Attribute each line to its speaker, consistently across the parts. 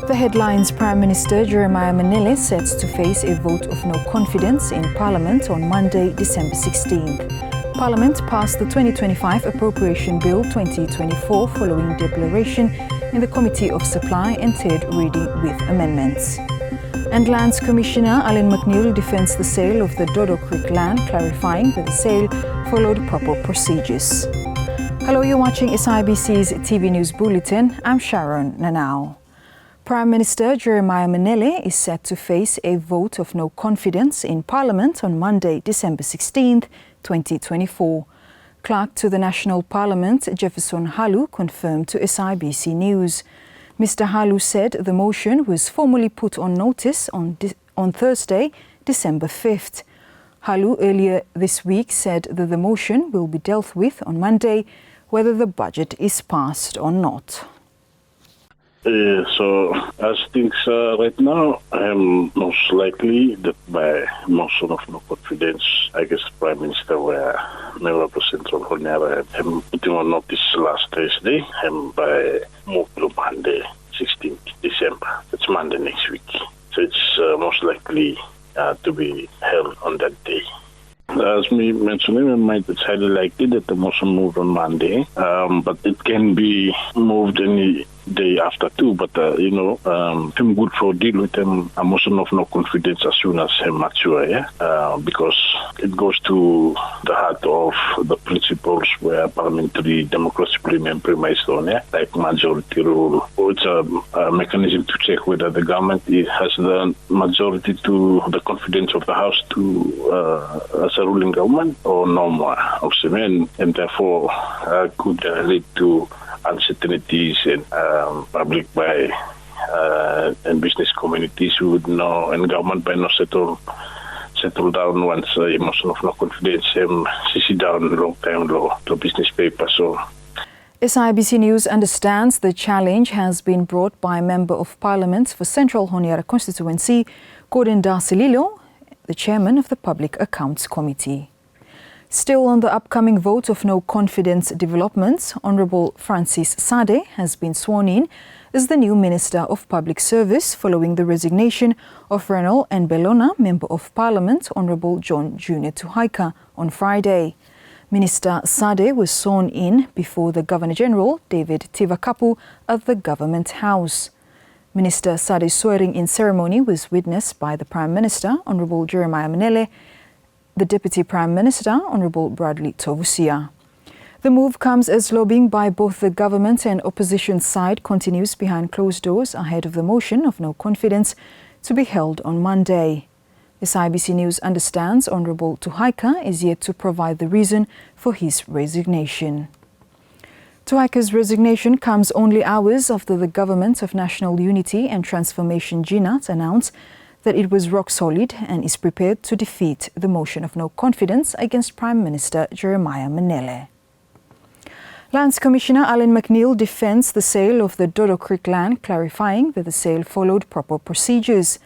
Speaker 1: The headlines: Prime Minister Jeremiah Manele sets to face a vote of no confidence in Parliament on Monday, December 16th. Parliament passed the 2025 Appropriation Bill 2024 following declaration in the Committee of Supply and third reading with amendments. And Lands Commissioner Alan McNeill defends the sale of the Dodo Creek land, clarifying that the sale followed proper procedures. Hello, you're watching SIBC's TV News Bulletin. I'm Sharon Nanau. Prime Minister Jeremiah Manele is set to face a vote of no confidence in Parliament on Monday, December 16th, 2024. Clerk to the National Parliament, Jefferson Halu, confirmed to SIBC News. Mr. Halu said the motion was formally put on notice on Thursday, December 5th. Halu earlier this week said that the motion will be dealt with on Monday, whether the budget is passed or not.
Speaker 2: So as things are right now, I'm most likely that by motion of no confidence, I guess the Prime Minister were Member of Central Honiara I'm putting on notice last Thursday and by move to Monday, 16th December. It's Monday next week. So it's most likely to be held on that day. As me mentioned, it's highly likely that the motion moved on Monday, but it can be moved any day after too. But I'm good for deal with them a motion of no confidence as soon as I'm mature, because it goes to the heart of the principles where parliamentary democracy premised on, like majority rule. It's a mechanism to check whether the government has the majority to the confidence of the House to as a ruling government or no more, and therefore could lead to uncertainties and public by and business communities who would know, and government by not settle down once emotion of no confidence CC down long time law to business paper. So
Speaker 1: SIBC News understands the challenge has been brought by Member of Parliament for Central Honiara constituency, Gordon Darcelilo, the chairman of the Public Accounts Committee. Still on the upcoming vote of no confidence developments, Honourable Francis Sade has been sworn in as the new Minister of Public Service following the resignation of Renal and Bellona Member of Parliament, Honourable John Junior Tuhaika, on Friday. Minister Sade was sworn in before the Governor-General, David Tivakapu, at the Government House. Minister Sade's swearing-in ceremony was witnessed by the Prime Minister, Honourable Jeremiah Manele, the Deputy Prime Minister, Honourable Bradley Tovusia. The move comes as lobbying by both the government and opposition side continues behind closed doors ahead of the motion of no confidence to be held on Monday. SIBC News understands Honourable Tuhaika is yet to provide the reason for his resignation. Tuhaika's resignation comes only hours after the Government of National Unity and Transformation GNAT announced that it was rock solid and is prepared to defeat the motion of no confidence against Prime Minister Jeremiah Manele. Lands Commissioner Alan McNeill defends the sale of the Dodo Creek land, clarifying that the sale followed proper procedures.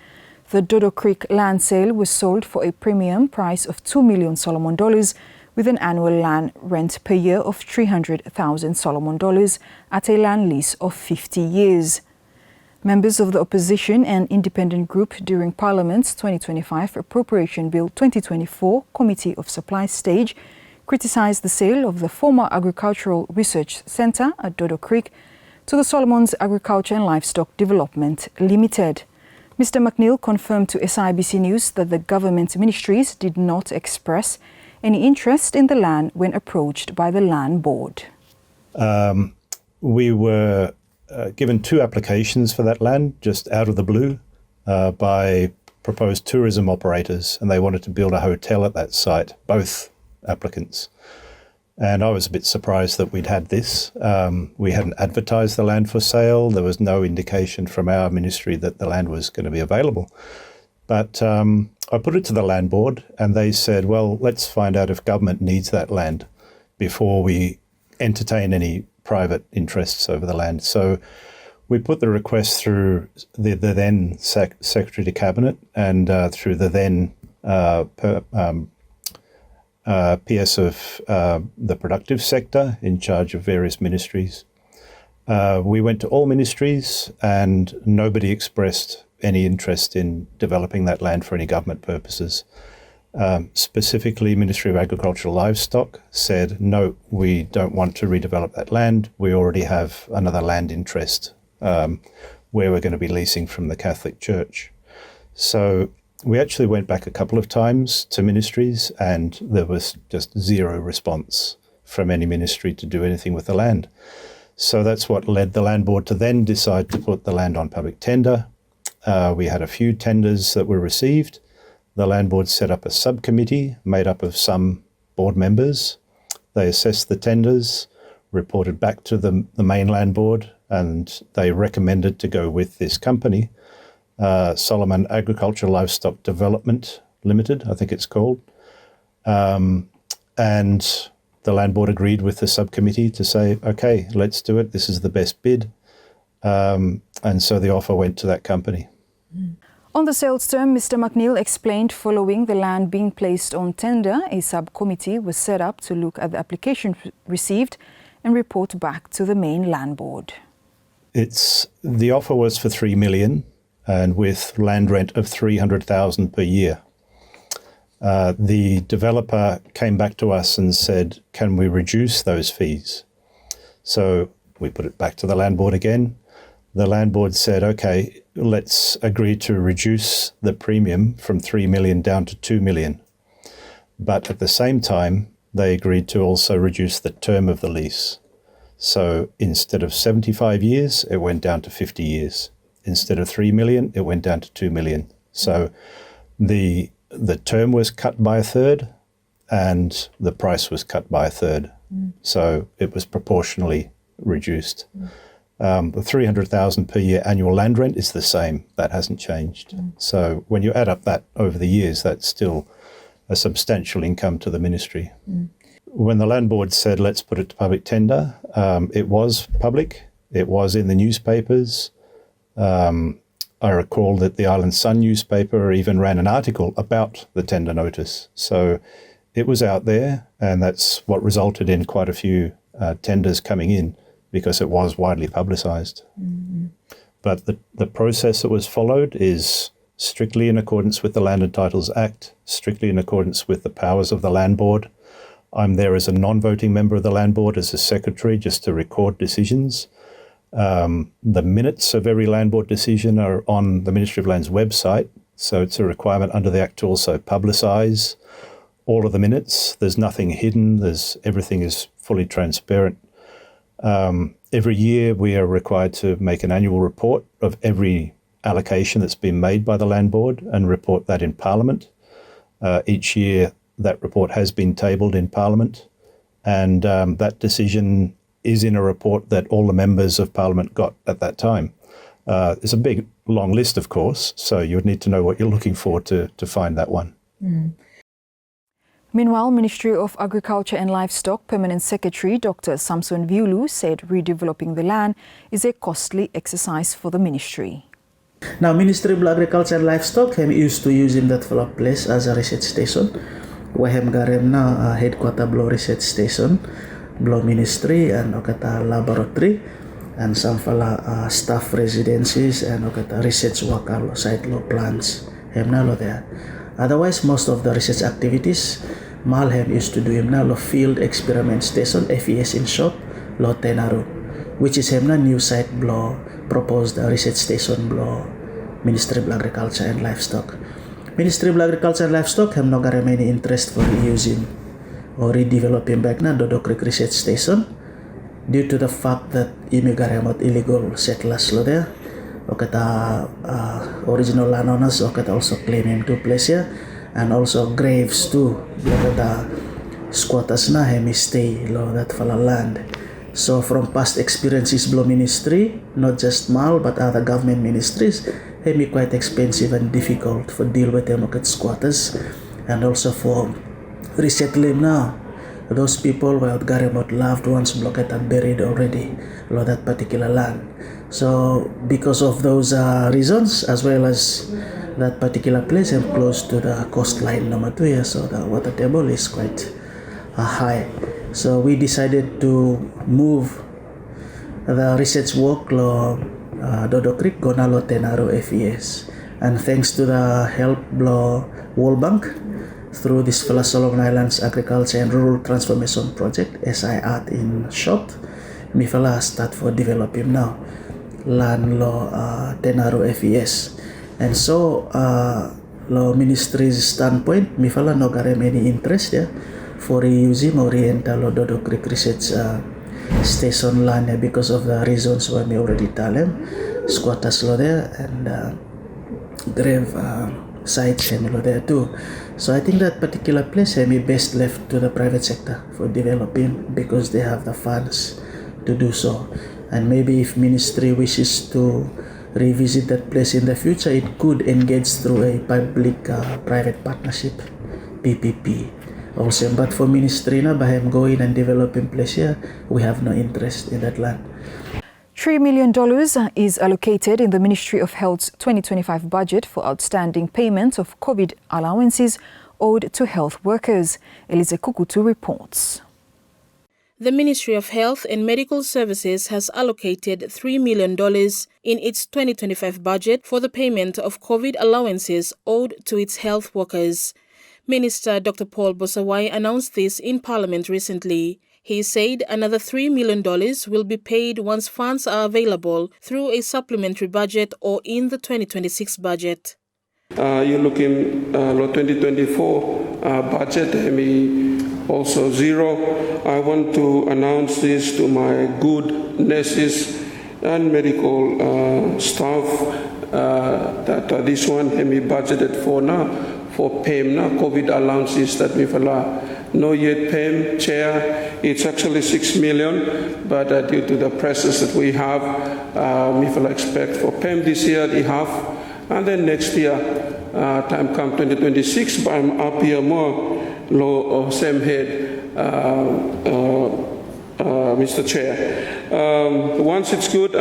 Speaker 1: The Dodo Creek land sale was sold for a premium price of $2 million Solomon dollars, with an annual land rent per year of 300,000 Solomon dollars at a land lease of 50 years. Members of the opposition and independent group during Parliament's 2025 Appropriation Bill 2024 Committee of Supply stage criticised the sale of the former Agricultural Research Centre at Dodo Creek to the Solomons Agriculture and Livestock Development Limited. Mr. McNeill confirmed to SIBC News that the government ministries did not express any interest in the land when approached by the Land Board.
Speaker 3: We were given two applications for that land just out of the blue by proposed tourism operators, and they wanted to build a hotel at that site, both applicants. And I was a bit surprised that we'd had this. We hadn't advertised the land for sale. There was no indication from our ministry that the land was going to be available. But I put it to the Land Board and they said, well, let's find out if government needs that land before we entertain any private interests over the land. So we put the request through the then Secretary to Cabinet and through the then PS of the productive sector in charge of various ministries. We went to all ministries and nobody expressed any interest in developing that land for any government purposes. Specifically, Ministry of Agriculture and Livestock said, no, we don't want to redevelop that land. We already have another land interest where we're going to be leasing from the Catholic Church. So we actually went back a couple of times to ministries and there was just zero response from any ministry to do anything with the land. So that's what led the Land Board to then decide to put the land on public tender. We had a few tenders that were received. The Land Board set up a subcommittee made up of some board members. They assessed the tenders, reported back to the main Land Board, and they recommended to go with this company, Solomon Agriculture Livestock Development Limited, I think it's called. And the Land Board agreed with the subcommittee to say, okay, let's do it. This is the best bid. And so the offer went to that company.
Speaker 1: On the sales term, Mr. McNeil explained following the land being placed on tender, a subcommittee was set up to look at the application received and report back to the main Land Board.
Speaker 3: The offer was for $3 million and with land rent of $300,000 per year. The developer came back to us and said, can we reduce those fees? So we put it back to the Land Board again. The Land Board said, okay, let's agree to reduce the premium from $3 million down to $2 million. But at the same time, they agreed to also reduce the term of the lease. So instead of 75 years, it went down to 50 years. Instead of $3 million, it went down to $2 million. So the term was cut by a third and the price was cut by a third. So it was proportionally reduced. The $300,000 per year annual land rent is the same. That hasn't changed. So when you add up that over the years, that's still a substantial income to the ministry. When the Land Board said, let's put it to public tender, it was public. It was in the newspapers. I recall that the Island Sun newspaper even ran an article about the tender notice. So it was out there, and that's what resulted in quite a few tenders coming in, because it was widely publicised. But the process that was followed is strictly in accordance with the Land and Titles Act, strictly in accordance with the powers of the Land Board. I'm there as a non-voting member of the Land Board, as a secretary, just to record decisions. The minutes of every Land Board decision are on the Ministry of Land's website, so it's a requirement under the Act to also publicise all of the minutes. There's nothing hidden, everything is fully transparent. Every year we are required to make an annual report of every allocation that's been made by the Land Board and report that in Parliament. Each year that report has been tabled in Parliament, and that decision is in a report that all the members of Parliament got at that time. It's a big, long list, of course, so you would need to know what you're looking for to find that one.
Speaker 1: Meanwhile, Ministry of Agriculture and Livestock Permanent Secretary Dr. Samson Viulu said redeveloping the land is a costly exercise for the ministry.
Speaker 4: Now, Ministry of Agriculture and Livestock used to using that place as a research station. Wahem garem na headquarter blow research station, blow ministry and okata laboratory, and some fala staff residencies and okata research worker site law plants. Hem na lo there. Otherwise, most of the research activities, Malhem used to do him now field experiment station, FES in short, lo Tenaru, which is him na new site blow proposed research station blow Ministry of Agriculture and Livestock. Ministry of Agriculture and Livestock have no many interest for reusing or redeveloping back na Dodo Creek Research Station due to the fact that imigaremot illegal settlers lo there. Okata original landowners okata also claim him to place here, and also graves too. Okata squatters na hemi stay lo that fala land. So from past experiences below ministry, not just MAL but other government ministries, hemi quite expensive and difficult for deal with them okata squatters, and also for resettling now. Those people were garemot loved ones blocked and buried already lo that particular land. So because of those reasons, as well as that particular place and close to the coastline number 2, so the water table is quite high. So we decided to move the research work lo Dodo Creek gona lo tenaro FES. And thanks to the help lo World Bank through this Solomon Islands Agriculture and Rural Transformation Project, SIAT in short, mi fala start for developing now land lo tenaro FES. And so lo ministry's standpoint, mi fala no garem any interest for reusing oriental lo Dodo Creek Research Station land because of the reasons why me already tell them. Squatters lo there and grave sites lo there too. So I think that particular place be best left to the private sector for developing because they have the funds to do so. And maybe if ministry wishes to revisit that place in the future, it could engage through a public-private partnership, PPP. Also, but for ministry na bahem going and developing place here, we have no interest in that land.
Speaker 1: $3 million is allocated in the Ministry of Health's 2025 budget for outstanding payments of COVID allowances owed to health workers. Eliza Kukutu reports.
Speaker 5: The Ministry of Health and Medical Services has allocated $3 million in its 2025 budget for the payment of COVID allowances owed to its health workers. Minister Dr. Paul Bosawai announced this in Parliament recently. He said another $3 million will be paid once funds are available through a supplementary budget or in the 2026 budget.
Speaker 6: You're looking at 2024 budget, also zero. I want to announce this to my good nurses and medical staff that this one budgeted for now for PAM, COVID allowances that we no yet PAM chair. It's actually 6 million, but due to the pressures that we have, we expect for PAM this year they have, and then next year, time come 2026, but I'm up here more low same head, Mr. Chair. Once it's good,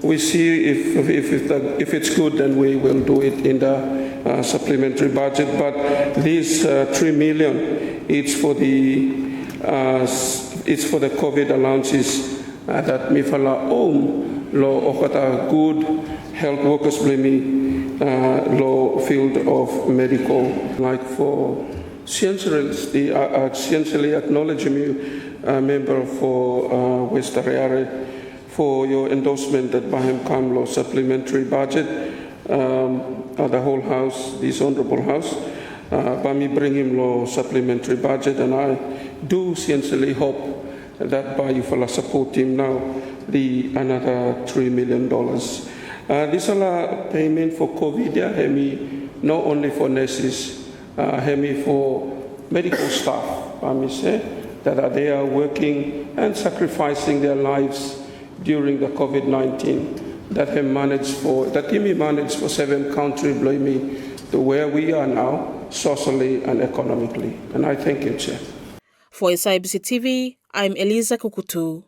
Speaker 6: we see if it's good, then we will do it in the supplementary budget. But this 3 million, it's for the COVID allowances that mifala lo okata good health workers blame law field of medical, like for Sciences, the essentially acknowledge you, member for West Honiara, for your endorsement that Baham Kamlo supplementary budget, the whole House, this Honourable House, Bami bring him law supplementary budget, and I do sincerely hope that by you for support him now, the another $3 million. This is a payment for COVID, not only for nurses, for medical staff, that are there working and sacrificing their lives during the COVID-19 that he managed for 7 countries, to where we are now, socially and economically. And I thank you, Chair.
Speaker 5: For SIBC TV, I'm Eliza Kukutu.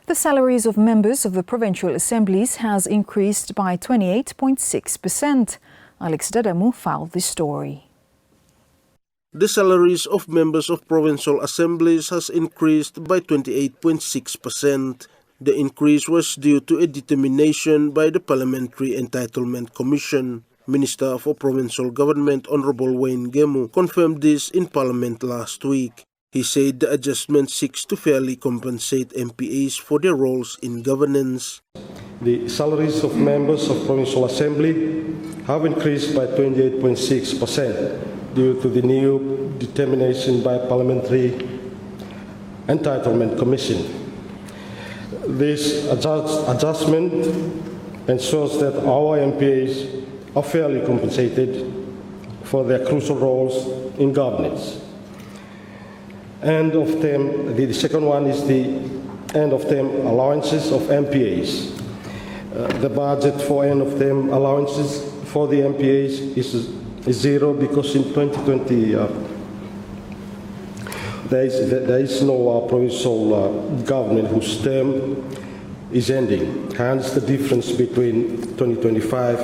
Speaker 1: The salaries of members of the provincial assemblies has increased by 28.6%. Alex Dadamu filed this story.
Speaker 7: The salaries of members of provincial assemblies has increased by 28.6%. The increase was due to a determination by the Parliamentary Entitlement Commission. Minister for Provincial Government Honorable Wayne Gemu confirmed this in Parliament last week. He said the adjustment seeks to fairly compensate MPAs for their roles in governance.
Speaker 8: The salaries of members of Provincial Assembly have increased by 28.6% due to the new determination by Parliamentary Entitlement Commission. This adjustment ensures that our MPAs are fairly compensated for their crucial roles in governance. The second one is the end-of-term allowances of MPAs. The budget for end-of-term allowances for the MPAs is zero because in 2020 there is no provincial government whose term is ending. Hence the difference between 2025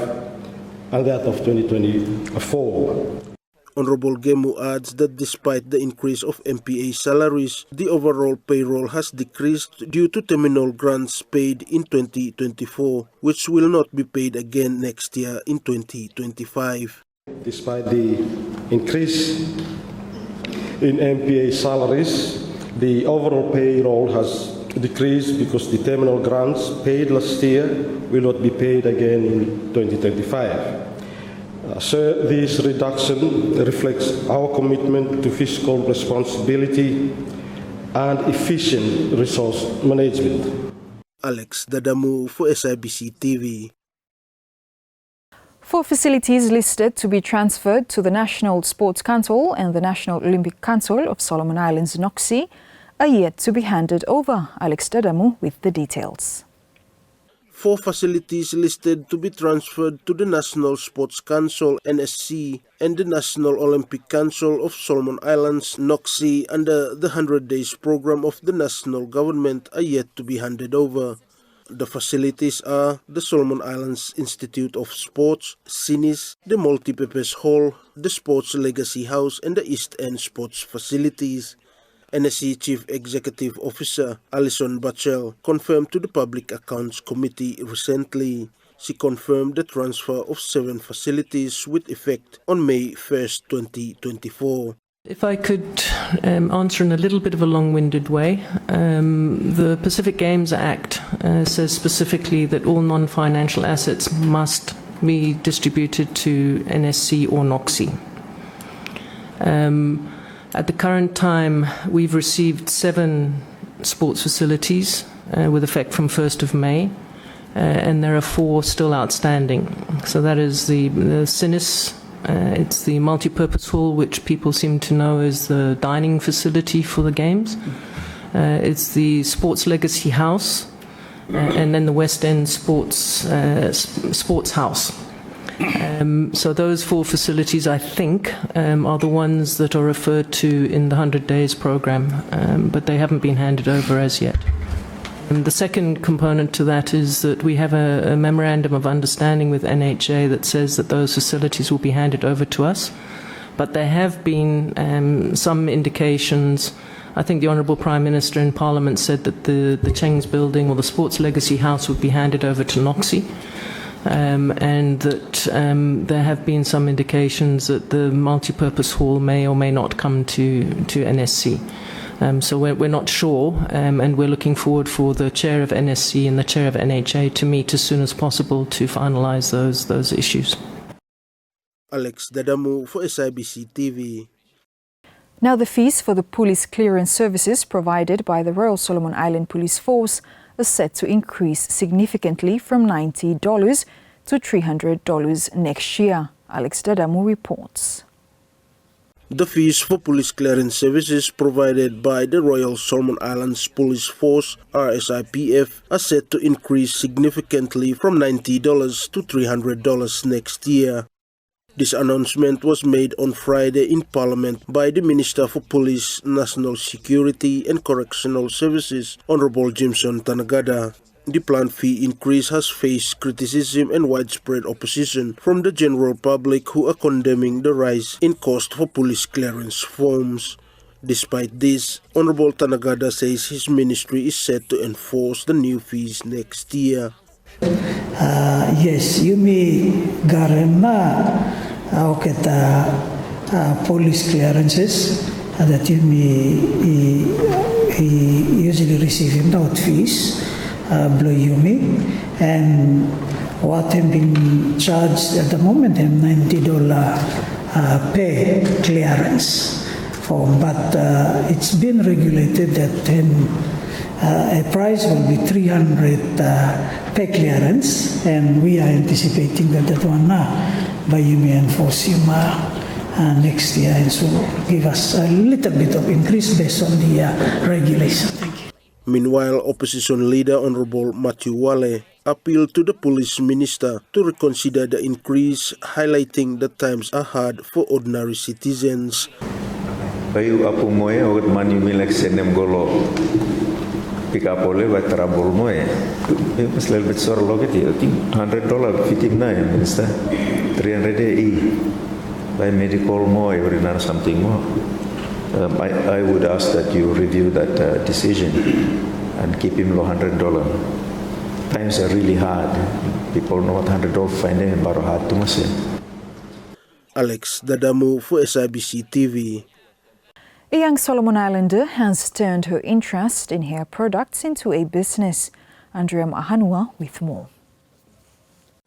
Speaker 8: and that of 2024.
Speaker 7: Honorable Gemu adds that despite the increase of MPA salaries, the overall payroll has decreased due to terminal grants paid in 2024, which will not be paid again next year in 2025.
Speaker 8: Despite the increase in MPA salaries, the overall payroll has decreased because the terminal grants paid last year will not be paid again in 2025. So this reduction reflects our commitment to fiscal responsibility and efficient resource management.
Speaker 7: Alex Dadamu for SIBC TV.
Speaker 1: 4 facilities listed to be transferred to the National Sports Council and the National Olympic Council of Solomon Islands NOCSI are yet to be handed over. Alex Dadamu with the details.
Speaker 7: 4 facilities listed to be transferred to the National Sports Council NSC and the National Olympic Council of Solomon Islands NOCSI under the 100 Days program of the national government are yet to be handed over. The facilities are the Solomon Islands Institute of Sports, SINIS, the Multipurpose Hall, the Sports Legacy House and the East End Sports Facilities. NSC Chief Executive Officer Alison Bachel confirmed to the Public Accounts Committee recently. She confirmed the transfer of 7 facilities with effect on May 1st, 2024.
Speaker 9: If I could answer in a little bit of a long-winded way, the Pacific Games Act says specifically that all non-financial assets must be distributed to NSC or NOCSI. At the current time, we've received 7 sports facilities with effect from 1st of May, and there are 4 still outstanding. So that is the SINIS, it's the multi-purpose hall, which people seem to know is the dining facility for the games. It's the Sports Legacy House, and then the West End Sports House. So those 4 facilities, I think, are the ones that are referred to in the 100 Days program, but they haven't been handed over as yet. And the second component to that is that we have a memorandum of understanding with NHA that says that those facilities will be handed over to us, but there have been some indications. I think the Honourable Prime Minister in Parliament said that the Cheng's building or the Sports Legacy House would be handed over to NOCSI. And that there have been some indications that the multipurpose hall may or may not come to NSC. So we're not sure, and we're looking forward for the chair of NSC and the chair of NHA to meet as soon as possible to finalise those issues.
Speaker 7: Alex Dadamu for SIBC TV.
Speaker 1: Now the fees for the police clearance services provided by the Royal Solomon Island Police Force are set to increase significantly from $90 to $300 next year. Alex Dadamu reports.
Speaker 7: The fees for police clearance services provided by the Royal Solomon Islands Police Force (RSIPF) are set to increase significantly from $90 to $300 next year. This announcement was made on Friday in Parliament by the Minister for Police, National Security and Correctional Services, Honourable Jimson Tanagada. The planned fee increase has faced criticism and widespread opposition from the general public, who are condemning the rise in cost for police clearance forms. Despite this, Honourable Tanagada says his ministry is set to enforce the new fees next year.
Speaker 10: Yes, you may garema police clearances that you may usually receive without fees, below Yumi, and what have been charged at the moment $90 pay clearance form, but it's been regulated that then a price will be 300 pay clearance, and we are anticipating that one by Yumi and Fosima next year, and so give us a little bit of increase based on the regulation. Thank you.
Speaker 7: Meanwhile, opposition leader Honourable Matthew Wale appealed to the police minister to reconsider the increase, highlighting that times are hard for ordinary citizens.
Speaker 11: Kayu apu moe ogat mani milek senem golo pikapole ba trouble moe. It was a little bit sore look at it. I think $100 59 minister 300 e. by medical more, every now something more. I would ask that you review that decision and keep him $100. Times are really hard. People know what $100 finding about hard to myself.
Speaker 7: Alex Dadamu for SIBC TV.
Speaker 1: A young Solomon Islander has turned her interest in hair products into a business. Andrea Mahanua with more.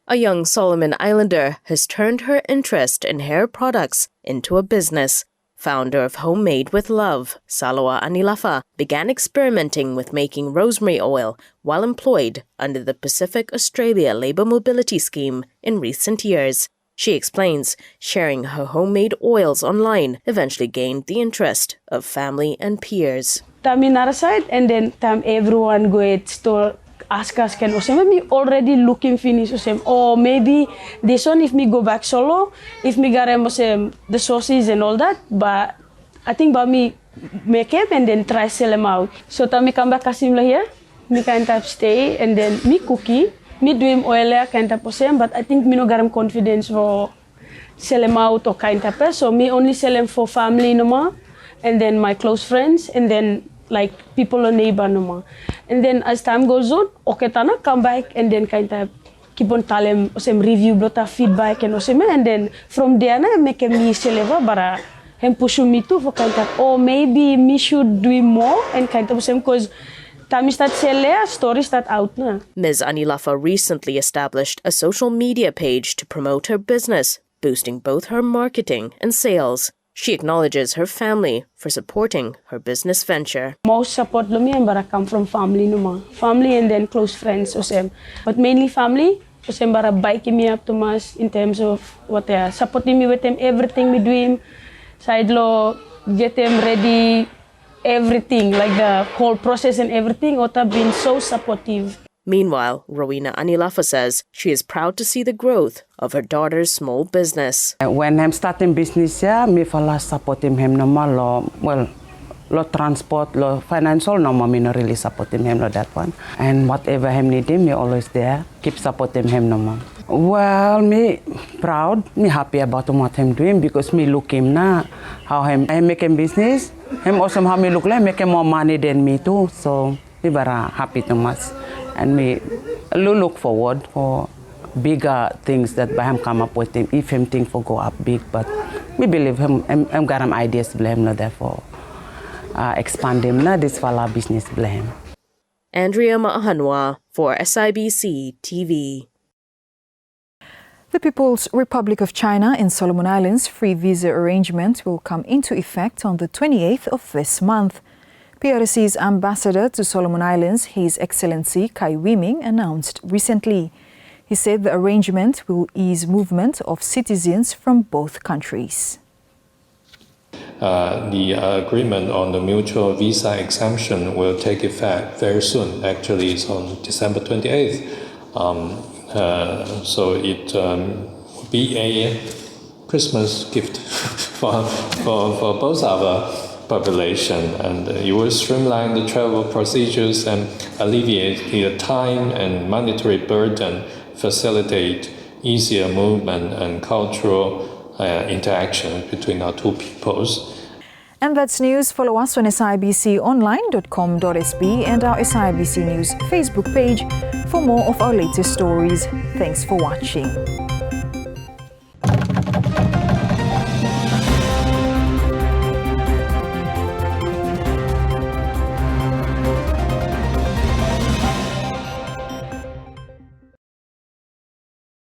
Speaker 12: A young Solomon Islander has turned her interest in hair products into a business. Founder of Homemade with Love, Salawa Anilafa, began experimenting with making rosemary oil while employed under the Pacific Australia Labour Mobility Scheme in recent years. She explains sharing her homemade oils online eventually gained the interest of family and peers.
Speaker 13: Time in our side, and then time everyone go at store ask us, can maybe already looking finish or maybe this one if me go back solo, if me got the sauces and all that, but I think about me make them and then try sell them out. So time me come back kasim here, me kind of stay and then me cookie, me do him oil kind of but I think me no got him confidence for sell them out or kind of so me only sell them for family no more, and then my close friends and then like people or neighbor no more. And then as time goes on, okay, tana come back and then kind of keep on telling them review, blota feedback and and then from there na make me seleva bara him push me too for kind of maybe me should do more and kind of because time start sell story start out na.
Speaker 12: Ms. Anilafa recently established a social media page to promote her business, boosting both her marketing and sales. She acknowledges her family for supporting her business venture.
Speaker 13: Most support me and come from family family and then close friends but mainly family bara biking me up to mas in terms of what they are supporting me with them everything we do him side law get them ready everything like the whole process and everything what have been so supportive.
Speaker 12: Meanwhile, Rowena Anilafa says she is proud to see the growth of her daughter's small business.
Speaker 14: When I'm starting business, me fala supporting him no more, lo transport, lo financial no more, me no really supporting him no that one. And whatever him needing, me always there, keep supporting him no more. Well, me proud, me happy about what him doing because me look him now, how him making business, him also how me look like making more money than me too. So me very happy too much. And me look forward for bigger things that by him come up with him, if him think for go up big, but we believe him got him ideas to blame, no therefore expand him, no this fala business blame.
Speaker 12: Andrea Mahanwa for SIBC TV.
Speaker 1: The People's Republic of China and Solomon Islands free visa arrangement will come into effect on the 28th of this month. PRC's ambassador to Solomon Islands, His Excellency Kai Wiming, announced recently. He said the arrangement will ease movement of citizens from both countries.
Speaker 15: The agreement on the mutual visa exemption will take effect very soon. Actually, it's on December 28th. So it will be a Christmas gift for both our population, and it will streamline the travel procedures and alleviate the time and monetary burden, facilitate easier movement and cultural interaction between our two peoples.
Speaker 1: And that's news. Follow us on sibconline.com.sb and our SIBC News Facebook page for more of our latest stories. Thanks for watching.